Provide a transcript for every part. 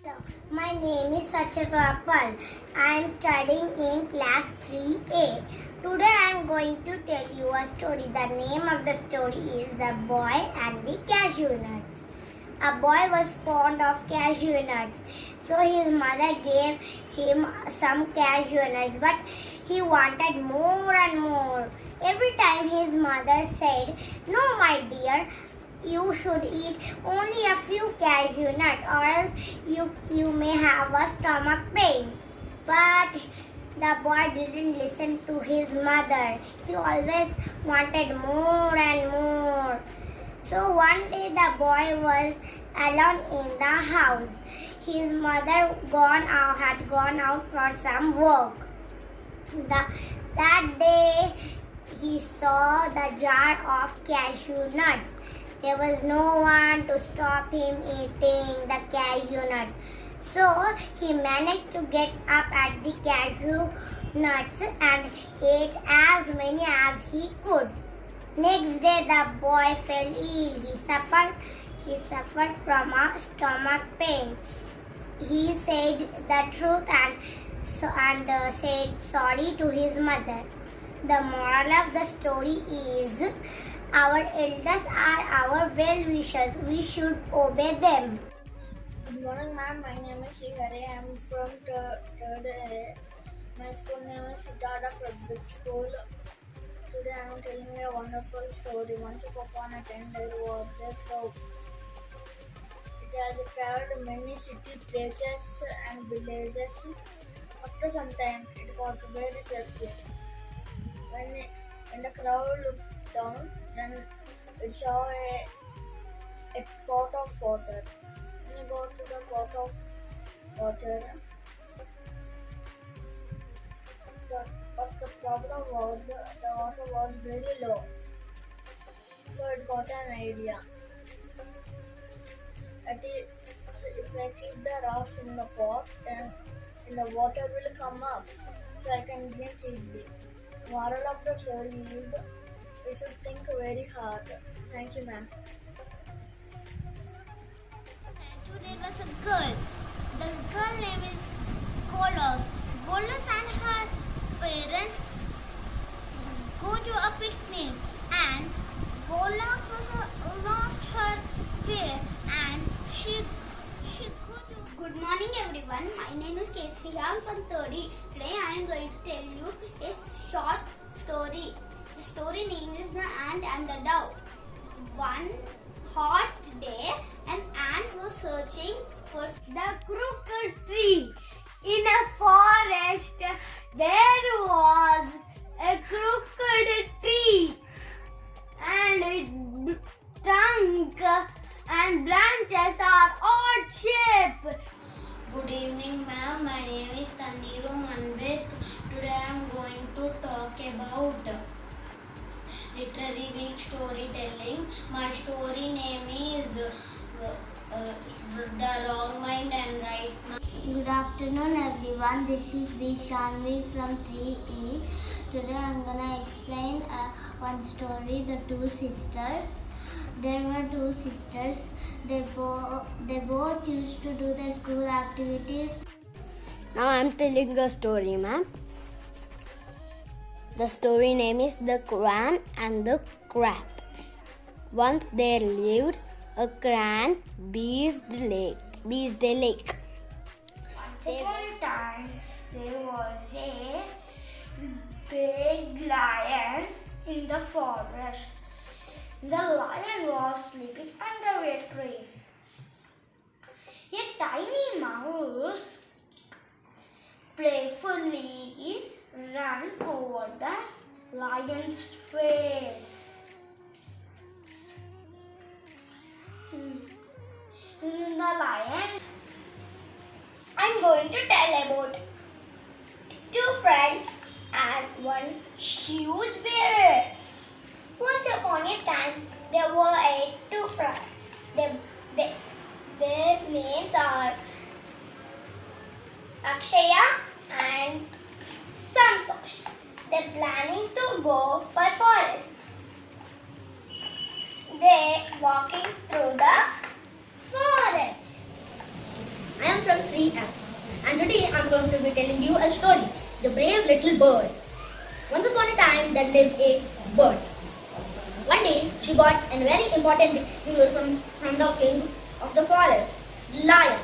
Hello, my name is Sachagapal. I am studying in class 3A. Today I am going to tell you a story. The name of the story is The Boy and the Cashew Nuts. A boy was fond of cashew nuts, so his mother gave him some cashew nuts, but he wanted more and more. Every time his mother said, "No, my dear, you should eat only a few cashew nuts or else you may have a stomach pain." But the boy didn't listen to his mother. He always wanted more and more. So one day the boy was alone in the house. His mother had gone out for some work. That day he saw the jar of cashew nuts. There was no one to stop him eating the cashew nuts. So he managed to get up at the cashew nuts and ate as many as he could. Next day the boy fell ill. He suffered from a stomach pain. He said the truth and said sorry to his mother. The moral of the story is our elders are our well-wishers. We should obey them. Good morning, ma'am. My name is Srihari. I am from third A. My school name is Siddharthatites School. Today I am telling you a wonderful story. Once upon a time there was a cow. It has traveled many city places and villages. After some time, it got very thirsty. When the crowd looked down, then it saw a pot of water. When it got to the pot of water, but the problem was the water was very low. So it got an idea. If I keep the rocks in the pot, then the water will come up, so I can drink easily. Moral of the story is we should think very hard. Thank you, ma'am. Today was a girl. The girl name is Golos. Golos and her parents go to a picnic, and Golos lost her way, and she go to. Good morning, everyone. My name is Kesri. I am from 30. Today I am going to tell you a short story. The story name is The Ant and the Dove. One hot day, an ant was searching for The crooked tree. In a forest, there was a crooked tree, and its trunk and branches are odd shape. Good evening, ma'am. My name is Taniru Manvit. Today I am going to talk about literary week storytelling. My story name is The Wrong Mind and Right Mind. Good afternoon, everyone. This is B. Shanvi from 3E. Today I'm gonna explain one story. The Two Sisters. There were two sisters. They both used to do their school activities. Now I am telling a story, ma'am. The story name is The Cran and the Crab. Once there lived a cran beast a lake. Once upon a time, there was a big lion in the forest. The lion was sleeping under a tree. A tiny mouse playfully ran over the lion's face. The lion. I'm going to tell about two friends and one huge bear. Once upon a time, there were two friends. Their names are Akshaya and Santosh. They're planning to go for forest. They're walking through the forest. I am from 3M, and today I'm going to be telling you a story, The Brave Little Bird. Once upon a time there lived a bird. One day she got a very important news from the king of the forest, lion.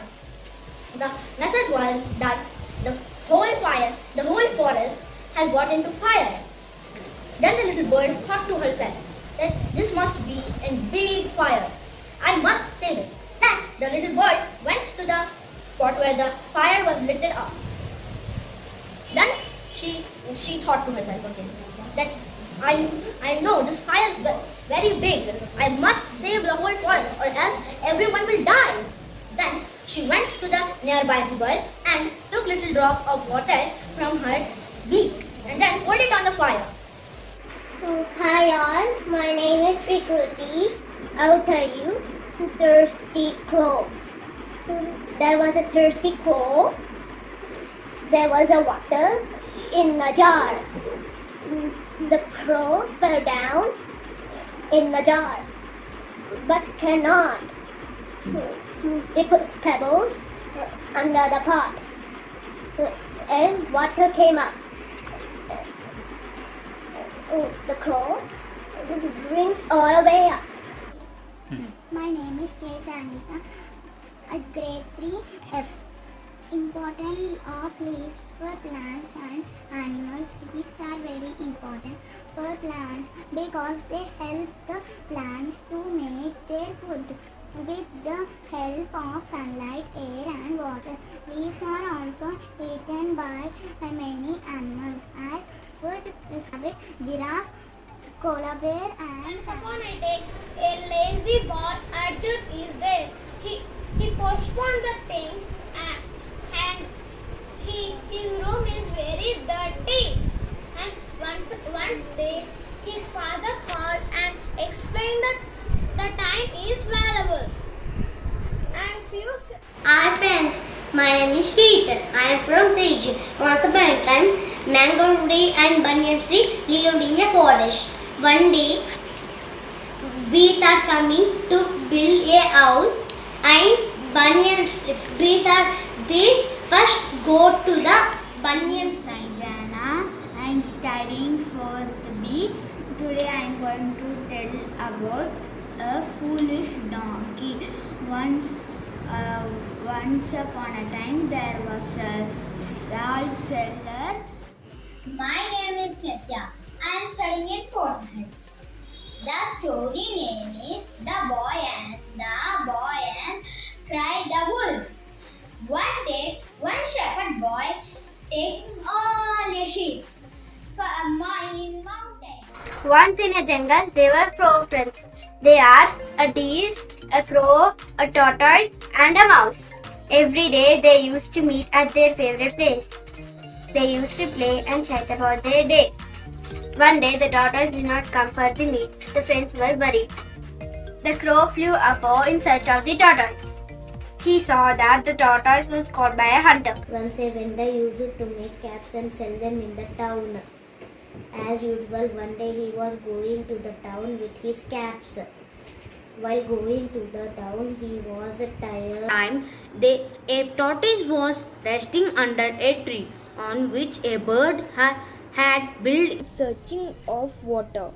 The message was that the whole forest has got into fire. Then the little bird thought to herself that this must be a big fire. I must save it. Then the little bird went to the spot where the fire was lit up. Then she thought to herself again that I know this fire is very big. I must save the whole forest or else everyone will die. Then she went to the nearby river and took little drop of water from her beak and then poured it on the fire. Hi all, my name is Vikruti. I will tell you Thirsty Crow. There was a thirsty crow. There was a water in a jar. The crow fell down in the jar, but cannot. It puts pebbles under the pot, and water came up. The crow drinks all the way up. My name is K. Sangeeta, at grade 3F. Importance of leaves for plants and animals. Leaves are very important for plants because they help the plants to make their food. With the help of sunlight, air and water, leaves are also eaten by many animals as food. Rabbit, giraffe, koala bear and Once upon a day, a lazy boy Arjun is there. He postponed the things and his room is very dirty. And one day, his father called and explained that the time is valuable. And Hi friends, my name is Sheetan. I am from Tejas. Once upon a time, mango tree and banyan tree lived in a forest. One day, bees are coming to build a house, and bees first go to the banyan side. Jana. I am studying 4th B. Today I am going to tell about a foolish donkey. Once upon a time there was a salt cellar. My name is Nitya. I am studying in 4th H. The story name is The Boy and Cried the Wolf. One day, one shepherd boy taking all the sheep for a mile in mountain. Once in a jungle, there were 4 friends. They are a deer, a crow, a tortoise, and a mouse. Every day they used to meet at their favorite place. They used to play and chat about their day. One day the tortoise did not come for the meet. The friends were worried. The crow flew above in search of the tortoise. He saw that the tortoise was caught by a hunter. Once a vendor used to make caps and sell them in the town. As usual, one day he was going to the town with his caps. While going to the town, he was tired. A tortoise was resting under a tree on which a bird had built. Searching of water,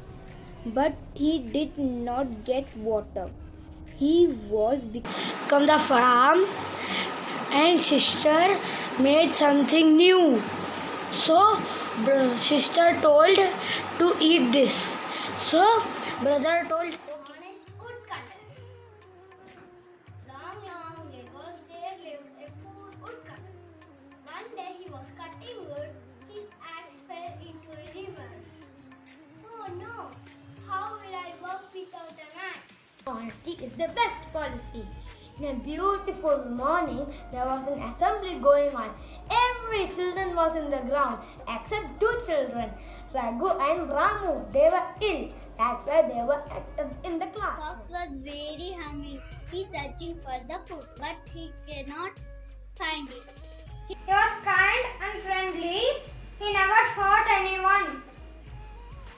but he did not get water. He was become the farm, and sister made something new. So sister told to eat this. So brother told. Honest woodcutter. Long ago, there lived a poor woodcutter. One day he was cutting wood. His axe fell into a river. Oh no! How will I work without an axe? Honesty is the best policy. In a beautiful morning, there was an assembly going on. Every children was in the ground except 2 children, Raghu and Ramu. They were ill. That's why they were in the class. Fox was very hungry. He's searching for the food, but he cannot find it. He was kind and friendly. He never hurt anyone.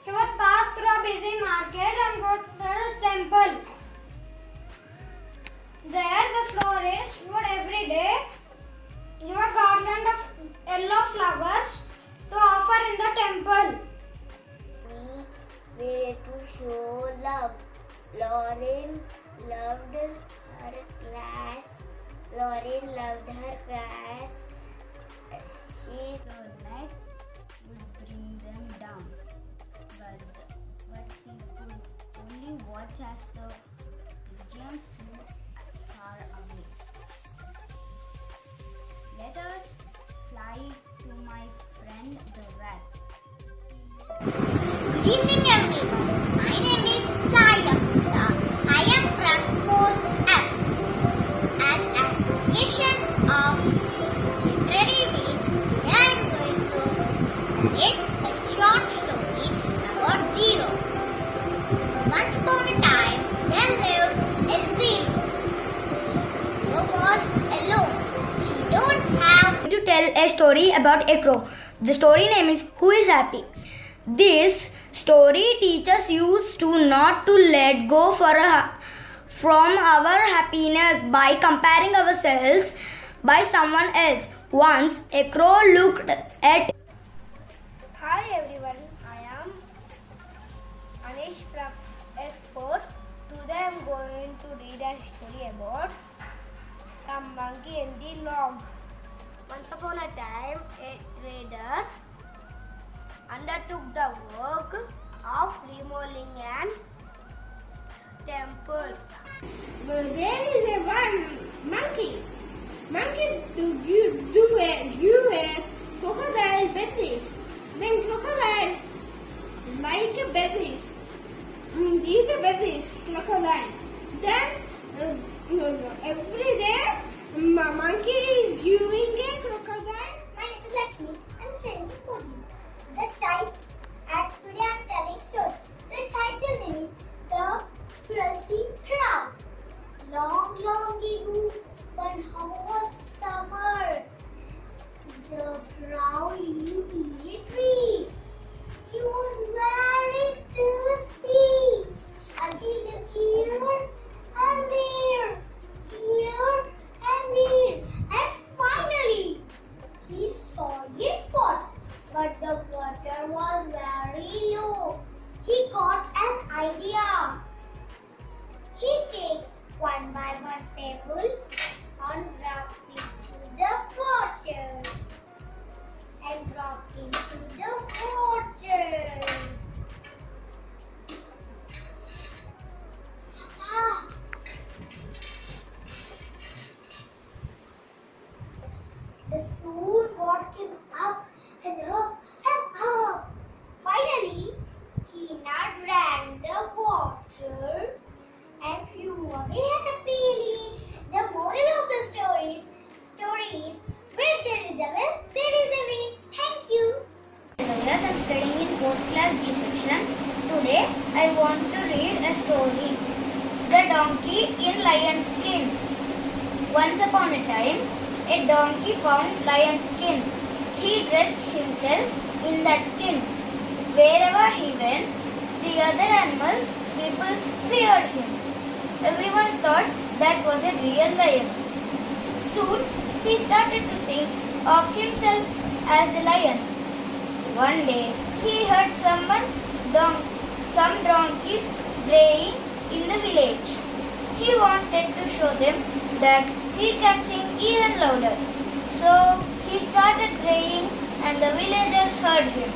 He would pass through a busy market and go to the temple. There the florist would every day Lauren loved her class. Lauren loved her class. He The net would bring them down, but he could only watch as the pigeons flew far away. Let us fly to my friend the rat. Good evening everyone. My name is Saya. I am from 4F. As an occasion of literary week, today I am going to narrate a short story about Zero. Once upon a time, there lived a Zero. Zero was alone. He don't have To tell a story about a crow. The story name is Who is Happy? This story teaches you to not to let go from our happiness by comparing ourselves by someone else. Once a crow looked at. Hi everyone, I am Anish from F4. Today I am going to read a story about the monkey and the log. Once upon a time, a trader undertook the work of remodeling an temple. Well, there is a one monkey. Monkey do a crocodile business. Then crocodile like a business. Eat a business crocodile. Then every day monkey is doing a crocodile. My name is Lakshmi. I'm studying in Koji. Today I'm telling story. The title is The Trusty Crow. Long ago, one hot summer, the crow lived in a tree. He was very thirsty, and he looked here and there, and finally he saw a pot, but the water was very low. He got an idea. He took one by one table and dropped into the water. And dropped into the water. The soon water came up and up and up. Finally, Kina drank the water and flew away happily. The moral of the story is where there is a will, there is a way. Thank you. Yes, I'm studying in 4th class G section. Today I want to read a story. The Donkey in Lion's Skin. Once upon a time, a donkey found lion's skin. He dressed himself in that skin. Wherever he went, the other animals, people feared him. Everyone thought that was a real lion. Soon, he started to think of himself as a lion. One day, he heard some donkeys braying in the village. He wanted to show them that he can sing even louder. So, he started braying and the villagers heard him.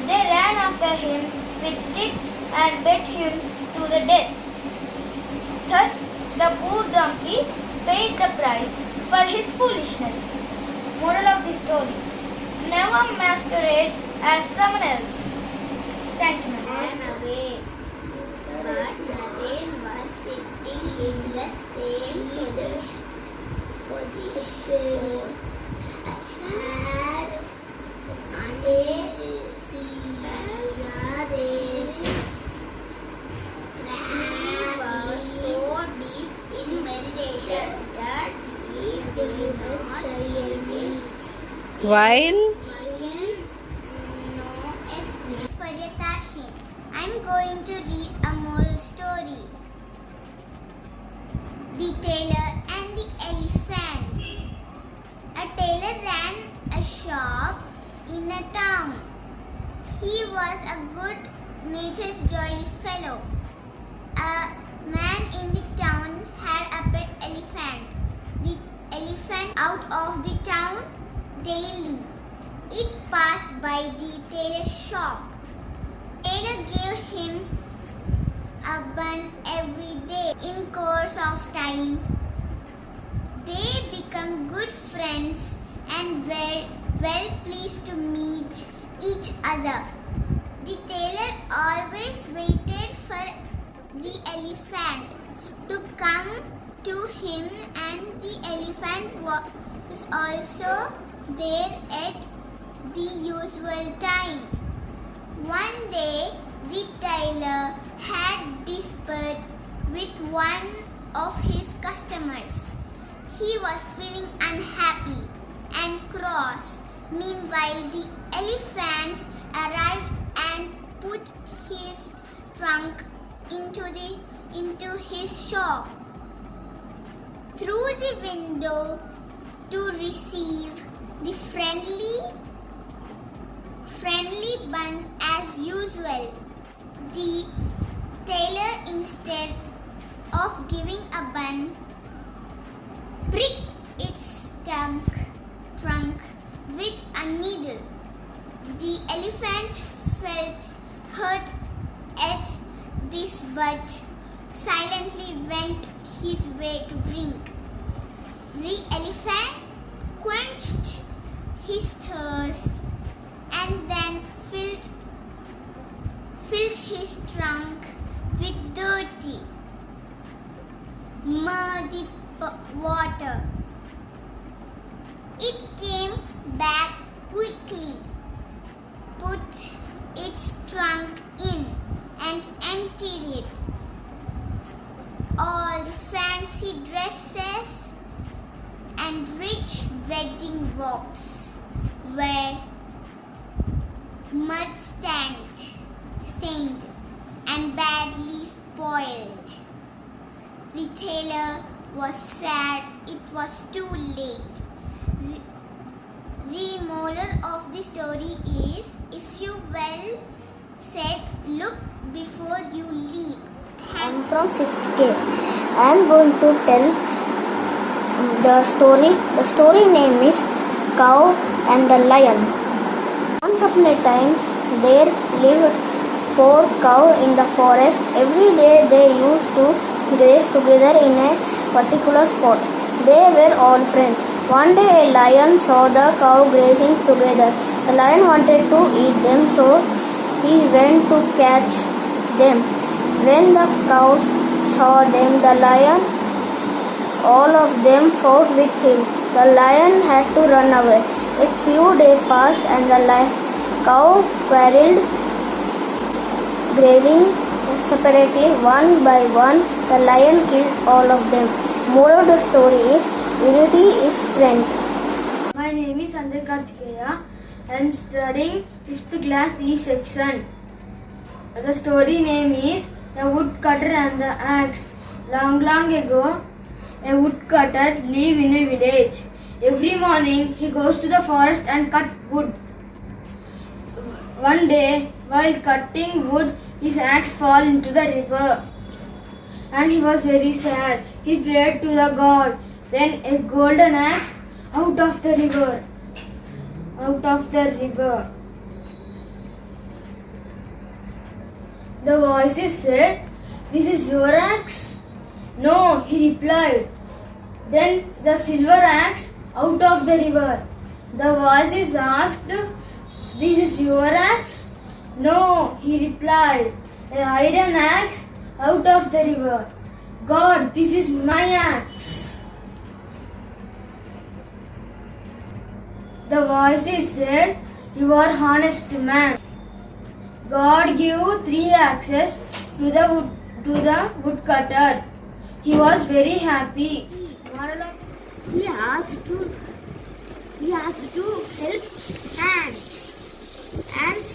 They ran after him with sticks and beat him to the death. Thus, the poor donkey paid the price for his foolishness. Moral of the story: never masquerade as someone else. Thank you, ma'am. ran away. But Naren was sitting in the same position. While Faryatashi. I'm going to read a moral story. The Tailor and the Elephant. A tailor ran a shop in a town. He was a good-natured, jolly fellow. out of the town daily. It passed by the tailor's shop. Tailor gave him a bun every day. In course of time, they became good friends and were well pleased to meet each other. The tailor always waited for the elephant to come to him, and the elephant was also there at the usual time. One day, the tailor had dispute with one of his customers. He was feeling unhappy and cross. Meanwhile, the elephants arrived and put his trunk into his shop. Through the window to receive the friendly bun as usual. The tailor, instead of giving a bun, pricked its trunk with a needle. The elephant felt hurt at this but silently went his way to drink. The elephant quenched his thirst and then filled his trunk with dirty, muddy water. It came back quickly, put its trunk in and emptied it. All the fancy dresses and rich wedding robes were mud stained and badly spoiled. The tailor was sad it was too late. The moral of the story is, if you well said, look before you leap. I'm from 5th K. I am going to tell the story. The story name is Cow and the Lion. Once upon a time, there lived 4 cows in the forest. Every day they used to graze together in a particular spot. They were all friends. One day a lion saw the cow grazing together. The lion wanted to eat them, so he went to catch them. When the cows saw them, the lion, all of them fought with him. The lion had to run away. A few days passed and the cow quarreled, grazing separately one by one. The lion killed all of them. Moral of the story is, unity is strength. My name is Sanjay Kartikeya. I am studying 5th class E section. The story name is The Woodcutter and the Axe. Long ago, a woodcutter lived in a village. Every morning he goes to the forest and cut wood. One day, while cutting wood, his axe fell into the river. And he was very sad. He prayed to the god. Then a golden axe out of the river. The voices said, "This is your axe?" "No," he replied. Then the silver axe out of the river. The voices asked, "This is your axe?" "No," he replied. "An iron axe out of the river." "God, this is my axe." The voices said, "You are honest man." God gave 3 axes to the woodcutter. He was very happy. He asked to help ants. Ants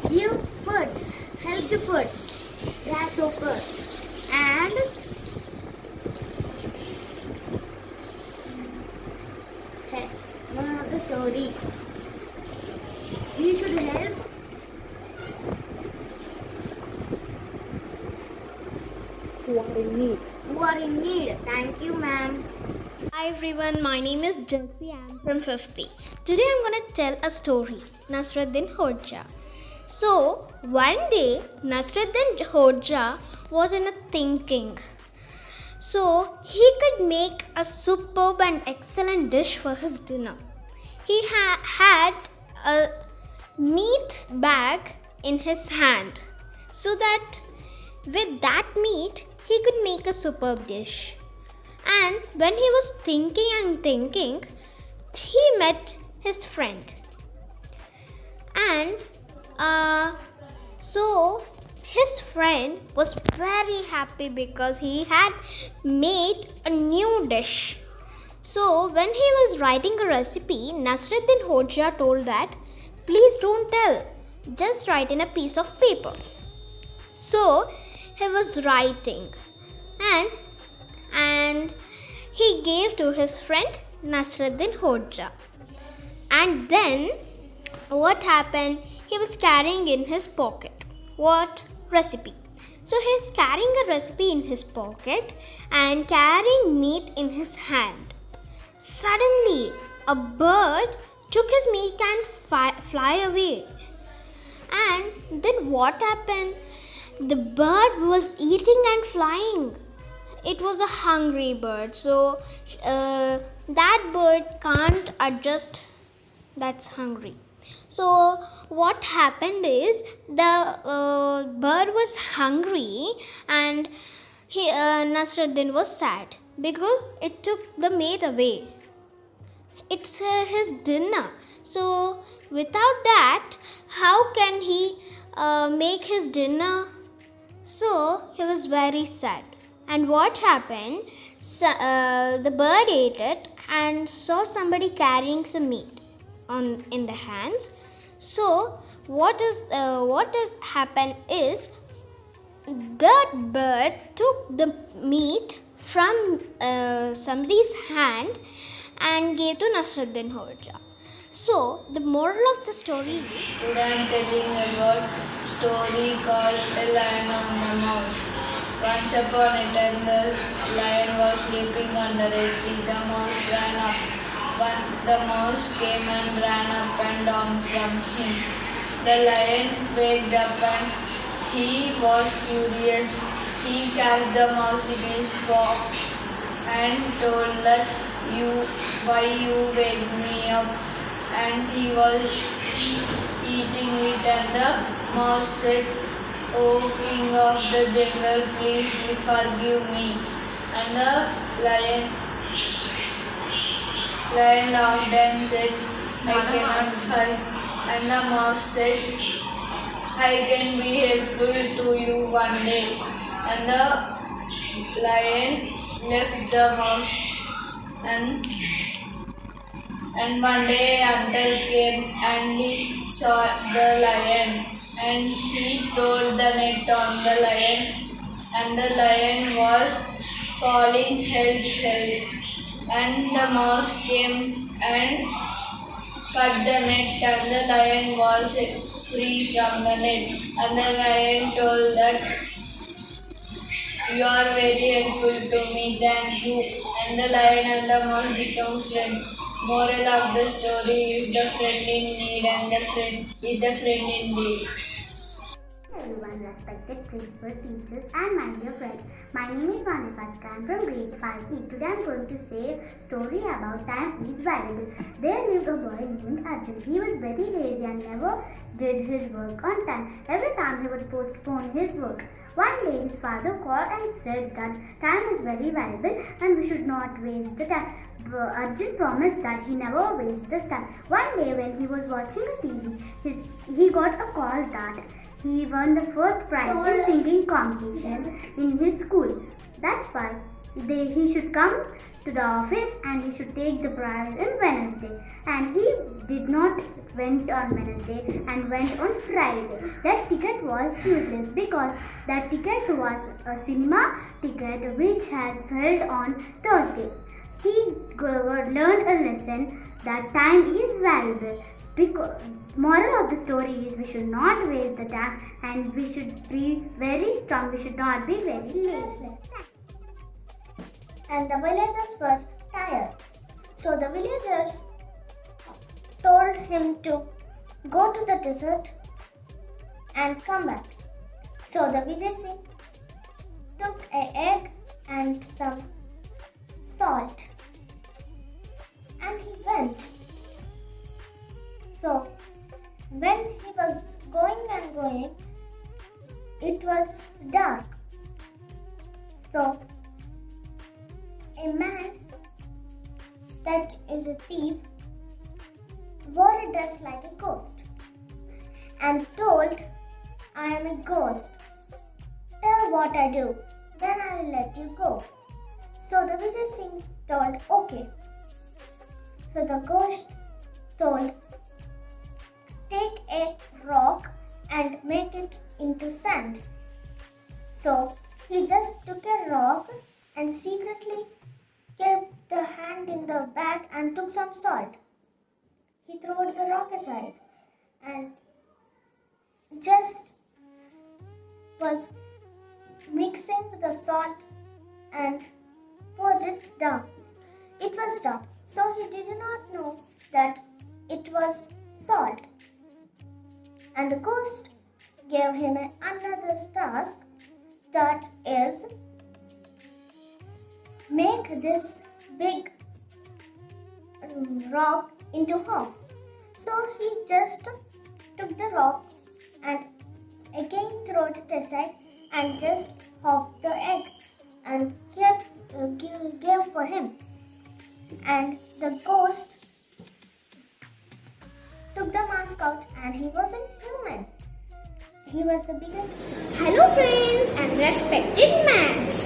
give food, help the food, grasshopper, and moral of the story, we should help who are in need. Thank you, ma'am. Hi everyone, my name is Jessie. I'm from 50. Today I'm gonna tell a story, Nasruddin Hoja. So one day Nasruddin Hoja was in a thinking. So he could make a superb and excellent dish for his dinner. He had a meat bag in his hand, so that with that meat he could make a superb dish. And when he was thinking and thinking, he met his friend. And so his friend was very happy because he had made a new dish. So when he was writing a recipe, Nasruddin Hoja told that, please don't tell, just write in a piece of paper. So he was writing and he gave to his friend Nasruddin Hoja. And then what happened? He was carrying in his pocket. What? Recipe. So he's carrying a recipe in his pocket and carrying meat in his hand. Suddenly, a bird took his meat and fly away. And then what happened? The bird was eating and flying. It was a hungry bird, so that bird can't adjust. That's hungry. So what happened is the bird was hungry, and Nasruddin was sad because it took the meat away. It's his dinner. So without that, how can he make his dinner? So he was very sad. And what happened? The bird ate it and saw somebody carrying some meat in the hands. So what has happened is that bird took the meat from somebody's hand and gave to Nasruddin Hoja. So the moral of the story is, Today I am telling about a story called A Lion and a Mouse. Once upon a time, the lion was sleeping under a tree. The mouse ran up. The mouse came and ran up and down from him. The lion waked up and he was furious. He catch the mouse in his paw and told that why you wake me up? And he was eating it, and the mouse said, "O king of the jungle, please forgive me." And the lion laughed and said, "I cannot forgive." And the mouse said, "I can be helpful to you one day." And the lion left the mouse, and one day hunter came and he saw the lion, and he threw the net on the lion, and the lion was calling help, help. And the mouse came and cut the net, and the lion was free from the net. And the lion told that, "You are very helpful to me, thank you." And the lion and the mouse become friends. Moral of the story is the friend in need and the friend is the friend indeed. Everyone, respected principal, teachers and my dear friends. My name is Vanifatka. I am from grade 5E. Today I am going to say a story about time is valuable. There lived a boy named Arjun. He was very lazy and never did his work on time. Every time he would postpone his work. One day his father called and said that time is very valuable and we should not waste the time. Arjun promised that he never wastes the time. One day when he was watching a TV, he got a call that he won the first prize in singing competition in his school. That's why he should come to the office and he should take the prize on Wednesday. And he did not went on Wednesday and went on Friday. That ticket was useless because that ticket was a cinema ticket which has held on Thursday. He learned a lesson that time is valuable. Because moral of the story is we should not waste the time and we should be very strong. We should not be very lazy. And the villagers were tired. So the villagers told him to go to the desert and come back. So the villager took an egg and some salt and he went. So when he was going, it was dark. So a man that is a thief wore a dress like a ghost and told, I am a ghost. Tell what I do, then I will let you go. So the villager told, okay. So the ghost told, take a rock and make it into sand. So he just took a rock and secretly kept the hand in the bag and took some salt. He threw the rock aside and just was mixing the salt and poured it down. It was dark, so he did not know that it was salt. And the ghost gave him another task, that is, make this big rock into half. So he just took the rock and again threw it aside and just half the egg and gave for him. And the ghost took the mask out and he wasn't human. He was the biggest. Hello friends and respected mans.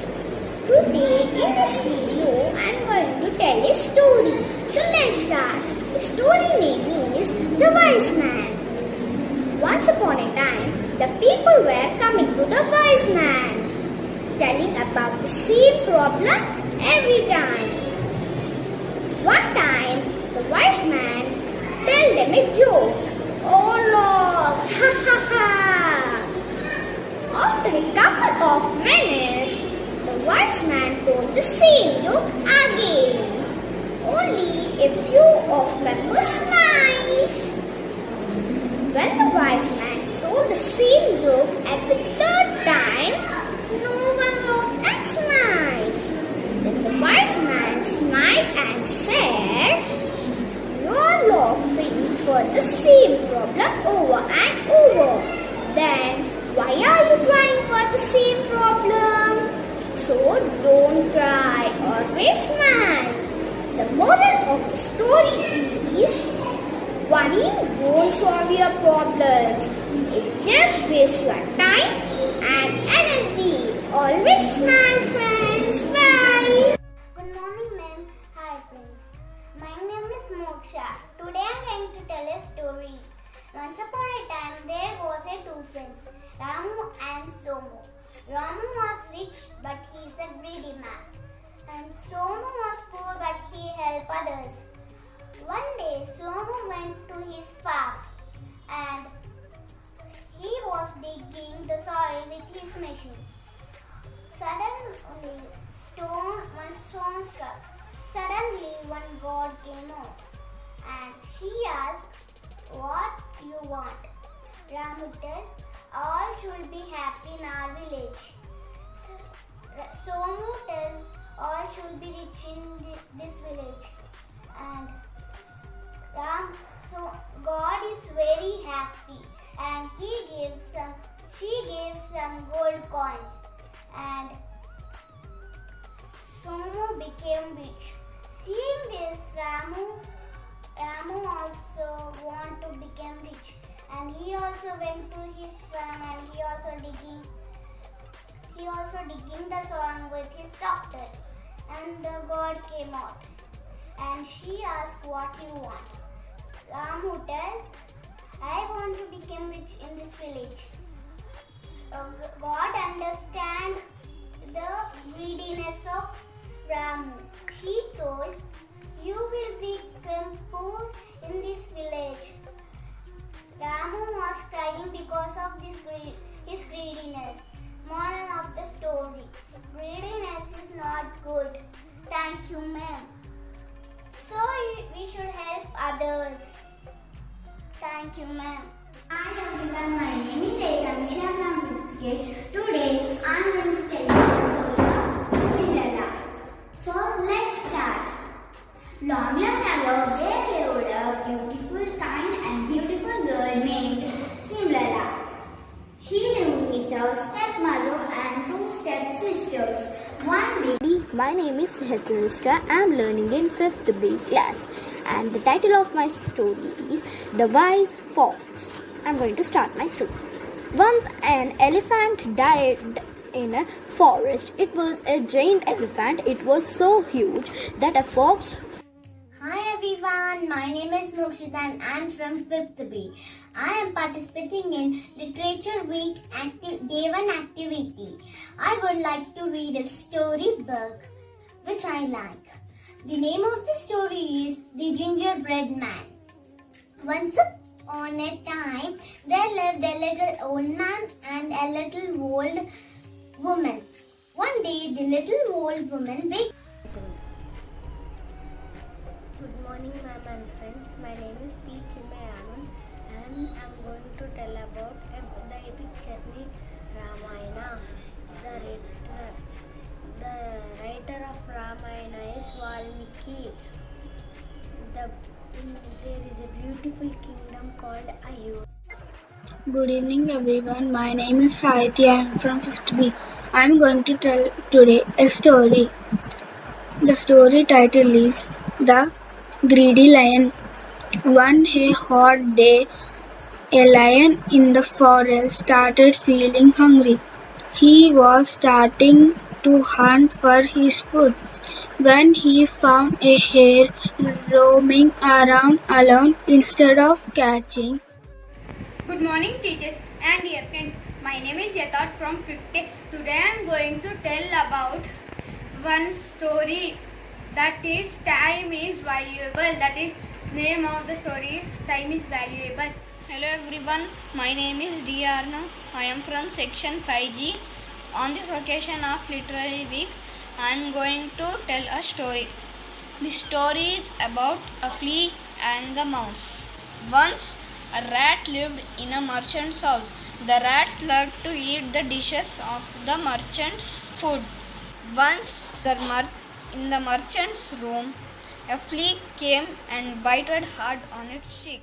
Today in this video I am going to tell a story. So let's start. The story name is The Wise Man. Once upon a time, the people were coming to the wise man, telling about the same problem every time. One time, the wise man told them a joke. Oh Lord, ha ha ha! After a couple of minutes, the wise man told the same joke again. Only a few of them were smiled. When the wise man told the same joke at the third time, no one laughed and smiled. Then the wise man smiled and said, "You are laughing for the same problem over and over. Then why are you crying for the same problem? So don't cry, always smile." The moral of the story is, worrying won't solve your problems. It just wastes your time and energy. Always smile, friends. Bye. Good morning, ma'am. Hi, friends. My name is Moksha. Today I am going to tell a story. Once upon a time, there was two friends, Ramu and Somu. Ramu was rich, but he is a greedy man. And Somu was poor, but he helped others. One day, Somu went to his farm and he was digging the soil with his machine. Suddenly, one stone struck. Suddenly, one god came out and she asked, "What you want?" Ramu said, "All should be happy in our village." Somu said, "All should be rich in this village." And so God is very happy and she gave some gold coins and Somu became rich. Seeing this, Ramu also want to become rich and he also went to his farm and he also digging the soil with his doctor. And the god came out and she asked, "What you want?" Ramu said, "I want to become rich in this village." God understand the greediness of Ramu. She told, "You will become poor in this village." Ramu was crying because of his greediness. Moral of the story: greediness is not good. Thank you, ma'am. others. Thank you, ma'am. Hi everyone, my name is Aisha from 5th grade. Today I am going to tell you the story of Cinderella. So let's start. Long, long ago, there lived a beautiful, kind and beautiful girl named Cinderella. She lived with her stepmother and two stepsisters. One day, My name is Siddharthatites. I am learning in 5th B class, and the title of my story is The Wise Fox. I am going to start my story. Once an elephant died in a forest. It was a giant elephant. It was so huge that a fox. Hi everyone, my name is Mokshita and I am from 5th B. I am participating in Literature Week Day 1 activity. I would like to read a story book which I like. The name of the story is The Gingerbread Man. Once upon a time, there lived a little old man and a little old woman. One day, the little old woman waked. Good morning, ma'am and friends. My name is P. Chinmayanam and I am going to tell about the epic journey Ramayana. The writer of Ramayana is Valmiki. There is a beautiful kingdom called Ayur. Good evening, everyone. My name is Saiti. I am from 5th B. I am going to tell today a story. The story title is The Greedy Lion. One hot day, a lion in the forest started feeling hungry. He was starting to hunt for his food when he found a hare roaming around alone instead of catching. Good morning, teachers and dear friends. My name is Yathat from 5th. Today I am going to tell about one story that is Time is Valuable. That is name of the story is Time is Valuable. Hello everyone, my name is D. Arna. I am from section 5G. On this occasion of Literary Week, I am going to tell a story. The story is about a flea and the mouse. Once a rat lived in a merchant's house. The rats loved to eat the dishes of the merchant's food. Once in the merchant's room, a flea came and bited hard on its cheek.